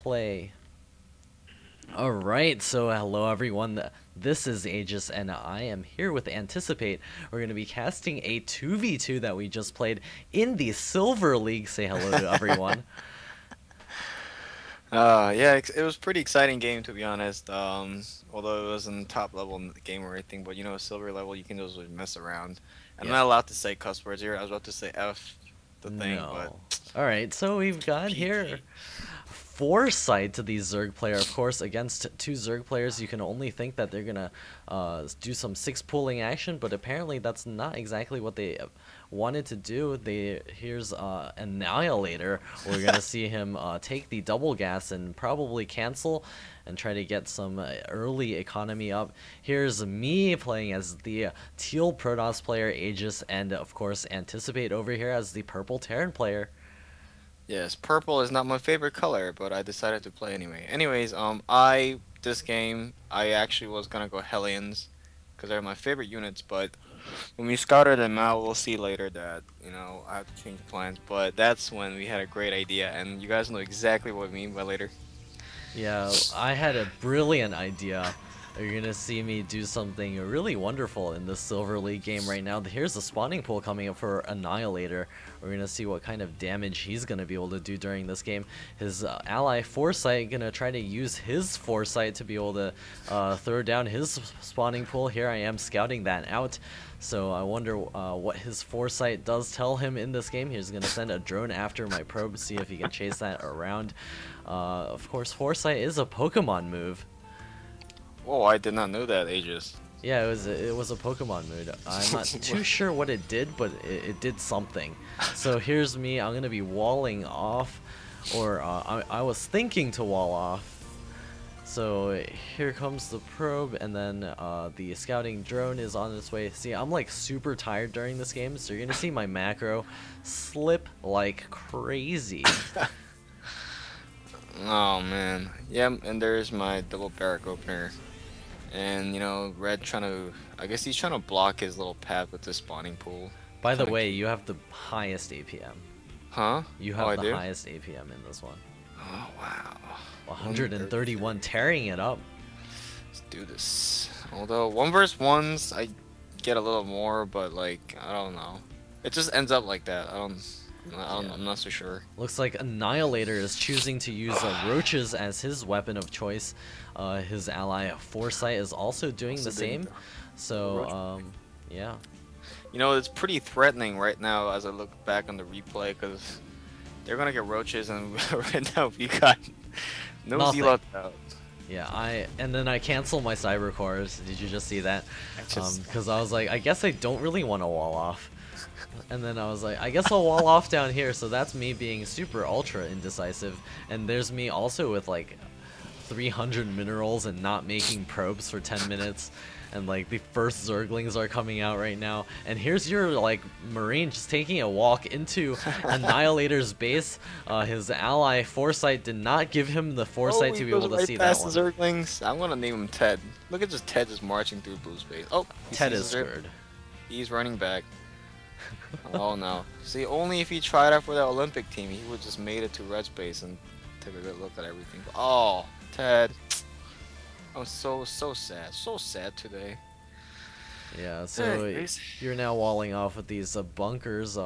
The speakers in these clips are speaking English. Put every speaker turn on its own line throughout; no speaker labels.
Play. Alright, so hello everyone. This is Aegis and I am here with Anticipate. We're going to be casting a 2v2 that we just played in the Silver League. Say hello to everyone.
Yeah, it was a pretty exciting game to be honest. Although it wasn't top level in the game or anything, but you know, silver level you can just like, mess around. I'm
Yeah.
not allowed to say cuss words here. I was about to say F the thing, but
No. Alright, so we've got here
PG.
Foresight to the Zerg player. Of course, against two Zerg players, you can only think that they're gonna do some six pooling action, but apparently that's not exactly what they wanted to do. Here's Annihilator. We're gonna see him take the double gas and probably cancel and try to get some early economy up. Here's me playing as the teal Protoss player Aegis, and of course Anticipate over here as the purple Terran player.
Yes, purple is not my favorite color, but I decided to play anyway. Anyways, this game I actually was gonna go Hellions because they're my favorite units, but when we scouted them out, we'll see later that I have to change plans. But that's when we had a great idea, and you guys know exactly what I mean by later.
Yeah, I had a brilliant idea. You're gonna see me do something really wonderful in this Silver League game right now. Here's the spawning pool coming up for Annihilator. We're gonna see what kind of damage he's gonna be able to do during this game. His ally Foresight gonna try to use his Foresight to be able to throw down his spawning pool. Here I am scouting that out. So I wonder what his Foresight does tell him in this game. He's gonna send a drone after my probe, see if he can chase that around. Of course, Foresight is a Pokemon move.
Oh, I did not know that, Aegis.
Yeah, it was a Pokemon mood. I'm not too sure what it did, but it did something. So here's me. I'm gonna be walling off, or I was thinking to wall off. So here comes the probe, and then the scouting drone is on its way. See, I'm like super tired during this game, so you're gonna see my macro slip like crazy.
Oh man, yeah, and there's my double barrack opener. And red trying to, I guess he's trying to block his little path with the spawning pool.
By the
Kinda
way,
cute.
you have the highest APM.
Huh?
You
Oh,
have
I
the
do?
highest APM in this one.
Oh wow.
131, tearing it up.
Let's do this. Although 1v1s, I get a little more, but like I don't know. It just ends up like that.
Yeah.
I'm not so sure.
Looks like Annihilator is choosing to use roaches as his weapon of choice. His ally Foresight is also doing
Also
the
doing
same.
the
So,
roach.
yeah.
It's pretty threatening right now as I look back on the replay because they're gonna get roaches, and right now we got no
Nothing.
zealots out.
Yeah, and then I cancel my cyber cores. Did you just see that? Because I was like, I guess I don't really want to wall off. And then I was like, I guess I'll wall off down here. So that's me being super ultra indecisive. And there's me also with like 300 minerals and not making probes for 10 minutes. And like the first Zerglings are coming out right now. And here's your like Marine just taking a walk into Annihilator's base. His ally Foresight did not give him the foresight to be able to see that
past
one.
the Zerglings. I'm gonna name him Ted. Look at just Ted just marching through blue space. Oh, he
Ted
sees
is
the Zerg.
screwed.
He's running back. Oh no. See, only if he tried out for that Olympic team, he would just made it to red space and took a good look at everything. Oh, Ted. I'm so sad. So sad today.
Yeah, so
Anyways.
you're now walling off with these bunkers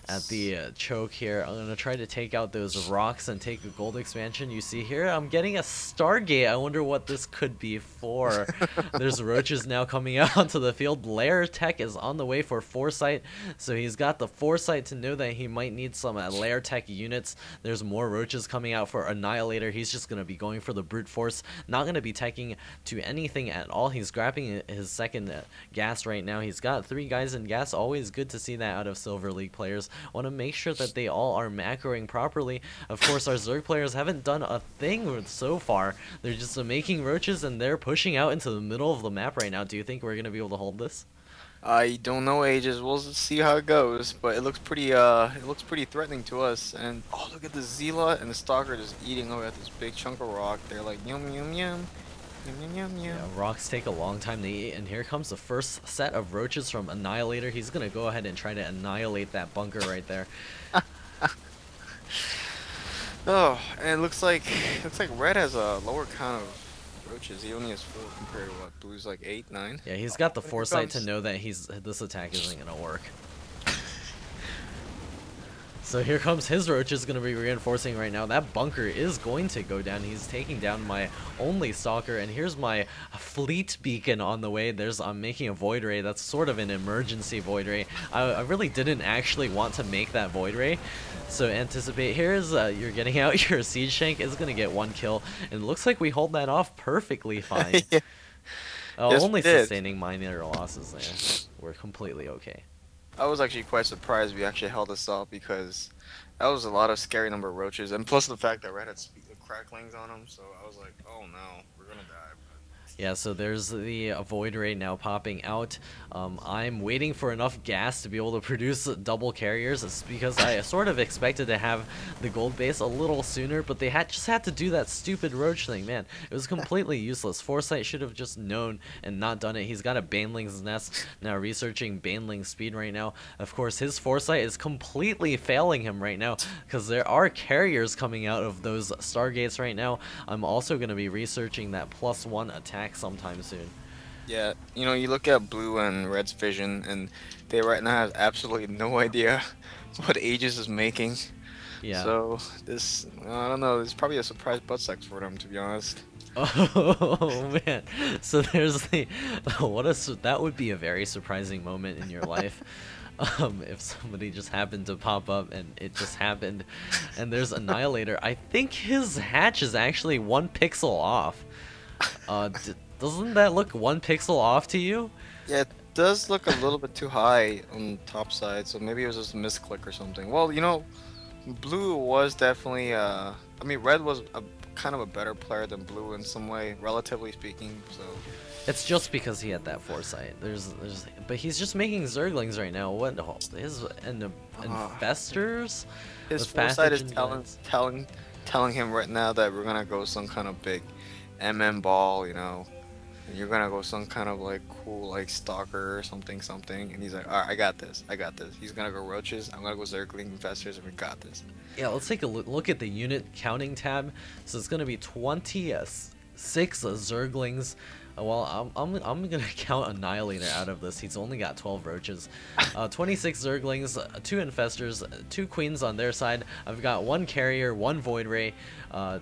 at the choke here. I'm gonna try to take out those rocks and take a gold expansion. You see here, I'm getting a Stargate. I wonder what this could be for. There's roaches now coming out onto the field. Lair Tech is on the way for Foresight, so he's got the Foresight to know that he might need some Lair Tech units. There's more roaches coming out for Annihilator. He's just gonna be going for the brute force, not gonna be teching to anything at all. He's grabbing his second gas right now. He's got 3 guys in gas. Always good to see that out of Silver League players. Want to make sure that they all are macroing properly. Of course, our Zerg players haven't done a thing so far. They're just making roaches and they're pushing out into the middle of the map right now. Do you think we're gonna be able to hold this?
I don't know, Ages. We'll see how it goes, but it looks pretty threatening to us. And oh, look at the Zealot and the Stalker just eating away at this big chunk of rock. They're like yum yum yum. Yum, yum, yum, yum.
Yeah, rocks take a long time to eat, and here comes the first set of roaches from Annihilator. He's gonna go ahead and try to annihilate that bunker right there.
Oh, and it looks like red has a lower count of roaches. He only has 4 compared to what blue's like 8, 9.
Yeah, he's got
Oh,
the
and here
foresight to
comes.
know that this attack isn't gonna work. So here comes his roach is going to be reinforcing right now. That bunker is going to go down. He's taking down my only stalker, and here's my fleet beacon on the way. I'm making a void ray. That's sort of an emergency void ray. I really didn't actually want to make that void ray. So anticipate. Here's you're getting out your siege shank is going to get 1 kill, and it looks like we hold that off perfectly fine.
Yeah. Yes, we
Only
did.
sustaining minor losses there. We're completely okay.
I was actually quite surprised we actually held this off because that was a lot of scary number of roaches, and plus the fact that red had cracklings on them. So I was like, oh no, we're gonna die.
Yeah, so there's the void ray now popping out. I'm waiting for enough gas to be able to produce double carriers. It's because I sort of expected to have the gold base a little sooner, but they just had to do that stupid roach thing, man. It was completely useless. Foresight should have just known and not done it. He's got a Baneling's nest now, researching Baneling's speed right now. Of course, his foresight is completely failing him right now because there are carriers coming out of those stargates right now. I'm also going to be researching that +1 attack sometime soon.
Yeah, you know, you look at blue and red's vision, and they right now have absolutely no idea what Aegis is making.
Yeah.
So this, I don't know, this is probably a surprise butt sex for them, to be honest.
Oh man. So there's the that would be a very surprising moment in your life. If somebody just happened to pop up and it just happened, and there's Annihilator. I think his hatch is actually 1 pixel off. Doesn't that look 1 pixel off to you?
Yeah, it does look a little bit too high on the top side, so maybe it was just a misclick or something. Well, you know, blue was definitely, I mean, red was kind of a better player than blue in some way, relatively speaking, so.
It's just because he had that foresight. But he's just making Zerglings right now. What his investors?
His
With
foresight is
pathogen
telling him right now that we're gonna go some kind of big ball, you know. And you're gonna go some kind of like cool like stalker or something, and he's like, alright, I got this. He's gonna go roaches, I'm gonna go Zergling infestors, and we got this.
Yeah, let's take a look at the unit counting tab. So it's gonna be 26 Zerglings. Well, I'm gonna count Annihilator out of this. He's only got 12 roaches, 26 Zerglings, 2 infestors, 2 queens on their side. I've got 1 carrier, 1 void ray,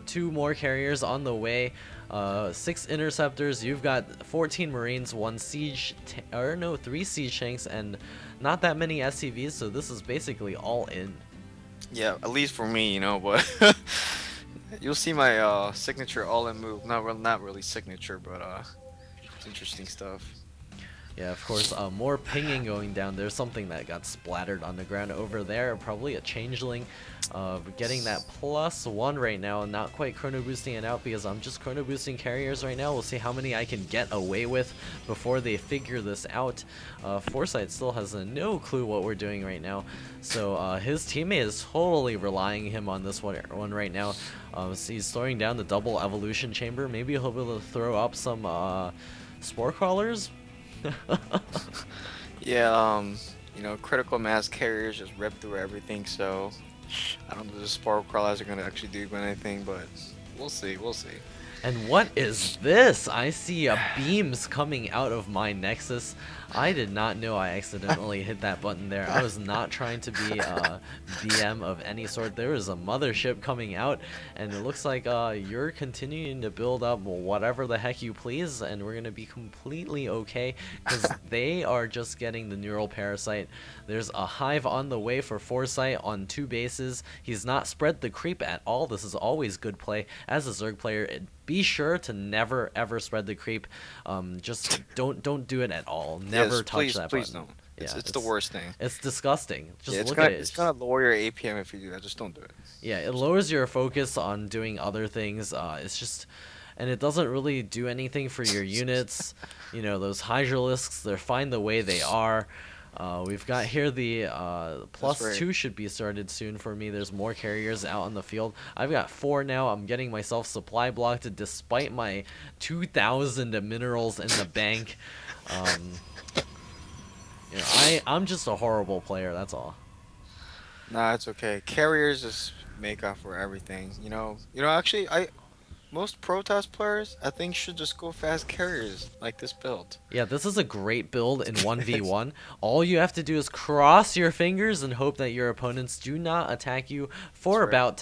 2 more carriers on the way, 6 interceptors. You've got 14 marines, 3 siege tanks, and not that many SCVs. So this is basically all in.
Yeah, at least for me, you know, but you'll see my signature all-in move. Not really signature, but it's interesting stuff.
Yeah, of course, more pinging going down. There's something that got splattered on the ground over there. Probably a changeling. Getting that +1 right now, and not quite chrono boosting it out because I'm just chrono boosting carriers right now. We'll see how many I can get away with before they figure this out. Foresight still has no clue what we're doing right now. So his teammate is totally relying him on this one right now. So he's throwing down the double evolution chamber. Maybe he'll be able to throw up some spore crawlers.
Yeah, you know, critical mass carriers just rip through everything, so I don't know if the spore crawlers are gonna actually do anything, but we'll see.
And what is this? I see beams coming out of my Nexus. I did not know I accidentally hit that button there. I was not trying to be a BM of any sort. There is a mothership coming out, and it looks like you're continuing to build up whatever the heck you please, and we're going to be completely okay, because they are just getting the neural parasite. There's a hive on the way for Foresight on 2 bases. He's not spread the creep at all. This is always good play. As a Zerg player, be sure to never ever spread the creep. Just don't do it at all. Never touch that
please
button.
don't.
Yeah,
It's the worst thing.
It's disgusting. Just look
gonna,
at it.
It's gonna lower your APM if you do that. Just don't do it.
Yeah, it lowers your focus on doing other things. It's just, and it doesn't really do anything for your units. You know, those Hydralisks, they're fine the way they are. We've got here the +2 should be started soon for me. There's more carriers out on the field. I've got 4 now. I'm getting myself supply blocked despite my 2,000 minerals in the bank. You know, I'm just a horrible player. That's all.
Nah, it's okay. Carriers is make up for everything. Actually, I most Protoss players I think should just go fast carriers like this build.
Yeah, this is a great build in 1v1. All you have to do is cross your fingers and hope that your opponents do not attack you for
That's right.
about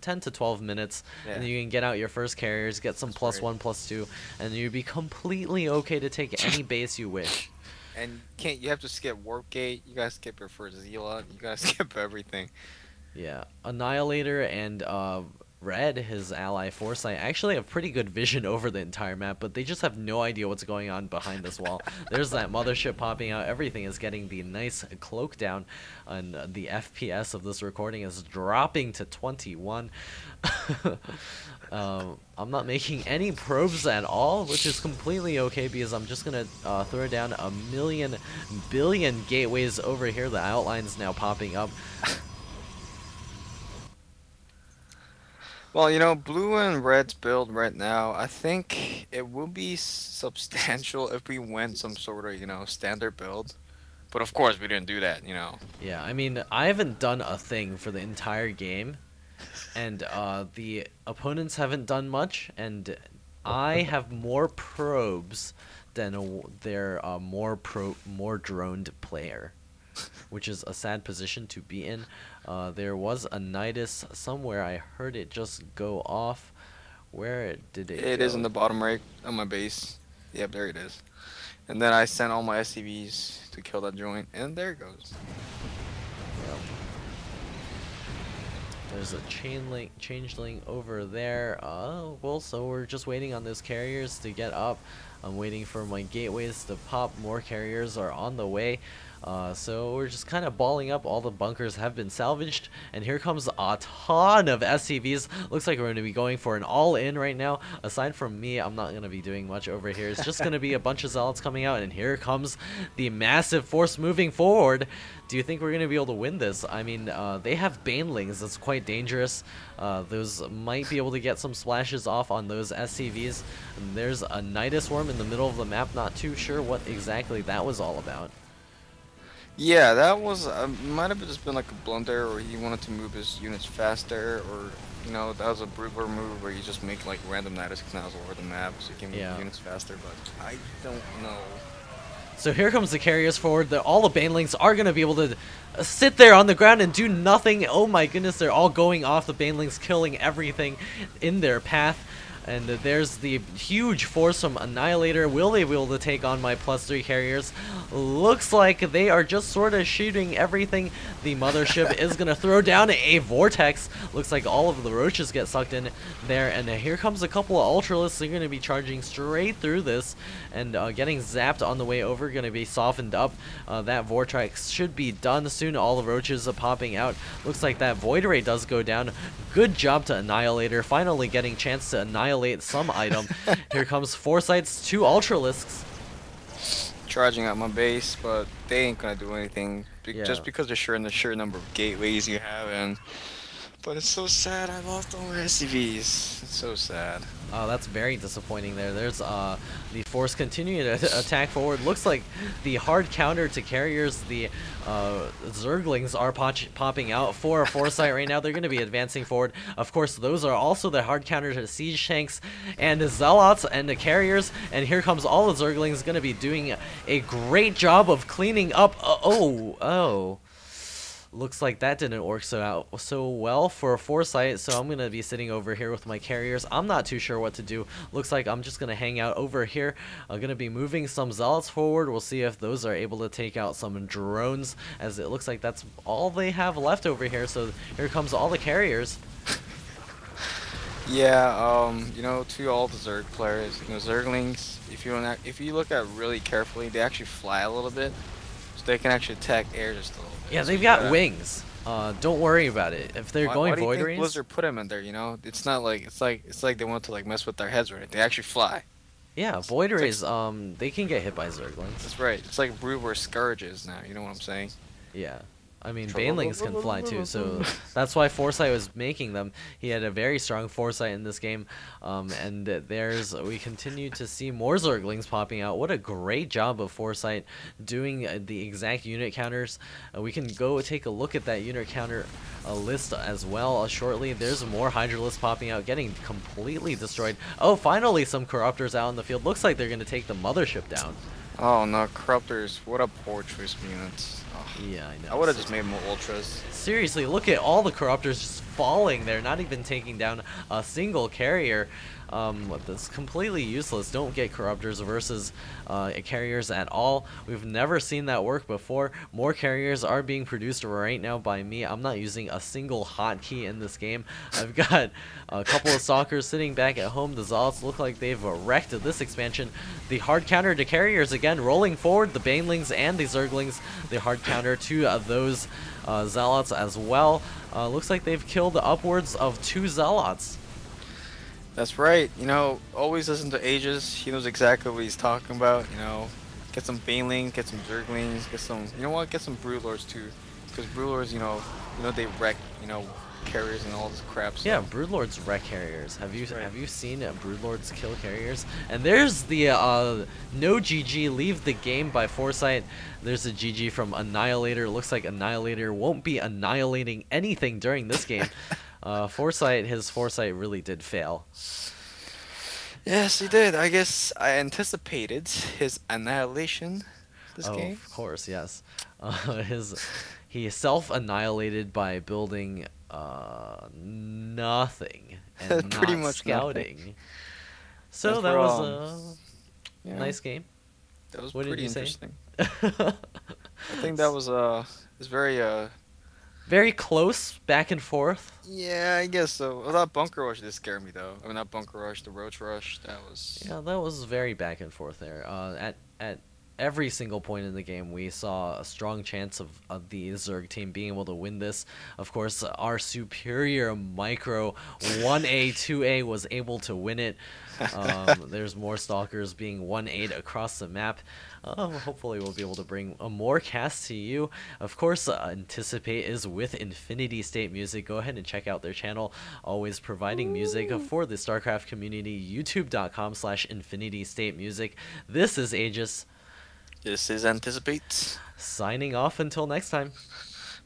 10 to 12 minutes.
Yeah,
And you can get out your first carriers, get some
that's
plus
right.
one, plus two, and you'd be completely okay to take any base you wish.
And you have to skip Warp Gate. You gotta skip your first Zealot. You gotta skip everything.
Yeah, Annihilator and Red, his ally Foresight, actually have pretty good vision over the entire map, but they just have no idea what's going on behind this wall. There's that mothership popping out. Everything is getting the nice cloak down, and the FPS of this recording is dropping to 21. I'm not making any probes at all, which is completely okay because I'm just gonna throw down a million billion gateways over here. The outline's now popping up.
Well, blue and red's build right now, I think it will be substantial if we went some sort of, standard build. But of course, we didn't do that.
Yeah, I mean, I haven't done a thing for the entire game, and the opponents haven't done much, and I have more probes than their more droned player, which is a sad position to be in. There was a Nidus somewhere. I heard it just go off. Where did it
It
go?
is in the bottom right of my base. Yep, there it is. And then I sent all my SCVs to kill that joint, and there it goes.
Yep. There's a changeling over there. Well, so we're just waiting on those carriers to get up. I'm waiting for my gateways to pop. More carriers are on the way. So we're just kind of balling up. All the bunkers have been salvaged, and here comes a ton of SCVs. Looks like we're going to be going for an all-in right now. Aside from me, I'm not going to be doing much over here. It's just going to be a bunch of zealots coming out, and here comes the massive force moving forward. Do you think we're going to be able to win this? I mean, they have banelings. That's quite dangerous. Those might be able to get some splashes off on those SCVs. And there's a Nidus worm in the middle of the map. Not too sure what exactly that was all about.
Yeah, that was might have just been like a blunder, or he wanted to move his units faster, or that was a Broodlord move where you just make like random Nidus canals over the map so you can move units faster. But I don't know.
So here comes the carriers forward. All the banelings are going to be able to sit there on the ground and do nothing. Oh my goodness, they're all going off. The banelings killing everything in their path. And there's the huge force from Annihilator. Will they be able to take on my +3 carriers? Looks like they are just sort of shooting everything. The mothership is going to throw down a vortex. Looks like all of the roaches get sucked in there. And here comes a couple of Ultralisks. They're going to be charging straight through this and getting zapped on the way over. Going to be softened up. That vortex should be done soon. All the roaches are popping out. Looks like that Void Ray does go down. Good job to Annihilator. Finally getting chance to annihilate some item. Here comes Foresight's 2 Ultralisks.
Charging out my base, but they ain't gonna do anything
Yeah.
just because they're sure in the sheer number of gateways you have. But it's so sad. I lost all my SCVs. It's so sad.
Oh, that's very disappointing there. There's the force continuing to attack forward. Looks like the hard counter to carriers, the Zerglings are popping out for a Foresight right now. They're going to be advancing forward. Of course, those are also the hard counter to siege tanks and the Zealots and the carriers. And here comes all the Zerglings going to be doing a great job of cleaning up. Oh. Looks like that didn't work so well for a Foresight, so I'm going to be sitting over here with my carriers. I'm not too sure what to do. Looks like I'm just going to hang out over here. I'm going to be moving some Zealots forward. We'll see if those are able to take out some drones, as it looks like that's all they have left over here. So here comes all the carriers.
Yeah, to all the Zerg players, Zerglings, if you look at really carefully, they actually fly a little bit, so they can actually attack air just a little bit.
Yeah,
So
they've
you
got
gotta-
wings. Don't worry about it. If they're going
why do you
Void
think
Rays,
Blizzard put them in there? It's not like it's like they want to like mess with their heads, right? They actually fly.
yeah, Void
It's
Rays, they can get hit by Zerglings.
That's right. It's like Broodlord Scourges now. You know what I'm saying?
Yeah. I mean, banelings can fly too, so that's why Foresight was making them. He had a very strong Foresight in this game, and we continue to see more Zerglings popping out. What a great job of Foresight doing the exact unit counters. We can go take a look at that unit counter list as well shortly. There's more Hydralisks popping out, getting completely destroyed. Oh, finally some Corruptors out in the field. Looks like they're going to take the mothership down.
Oh no, Corruptors, what a poor choice of units. Oh,
yeah, I know.
I would have just made more Ultras.
Seriously, look at all the Corruptors just falling there, not even taking down a single carrier. That's completely useless. Don't get Corruptors versus carriers at all. We've never seen that work before. More carriers are being produced right now by me. I'm not using a single hotkey in this game. I've got a couple of Stalkers sitting back at home. The Zealots look like they've wrecked this expansion. The hard counter to carriers again, rolling forward. The Banelings and the Zerglings, the hard counter to those Zealots as well. Looks like they've killed upwards of 2 Zealots.
That's right. You know, always listen to Aegis. He knows exactly what he's talking about. You know, get some Banelings, get some Zerglings, get some. You know what? Get some Broodlords too, because Broodlords, you know they wreck. You know, carriers and all this crap. So.
Yeah, Broodlords wreck carriers. Have you seen Broodlords kill carriers? And there's the no GG leave the game by Foresight. There's a GG from Annihilator. Looks like Annihilator won't be annihilating anything during this game. His foresight really did fail.
Yes, he did. I guess I anticipated his annihilation this game.
Of course, yes. He self-annihilated by building nothing and
Pretty
not
much
scouting.
Nothing.
So that was a nice game.
That was
what
pretty
did you
interesting.
Say?
I think that was
very close back and forth.
Yeah, I guess so. Well, that Bunker Rush did scare me though. I mean, not Bunker Rush, the Roach Rush. That was.
Yeah, that was very back and forth there. At every single point in the game, we saw a strong chance of the Zerg team being able to win this. Of course, our superior micro 1A, 2A was able to win it. There's more Stalkers being 1-8 across the map. Hopefully we'll be able to bring more casts to you. Of course, Anticipate is with Infinity State Music. Go ahead and check out their channel. Always providing music for the StarCraft community. YouTube.com/Infinity State Music. This is Aegis.
This is Anticipate.
Signing off until next time.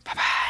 Bye-bye.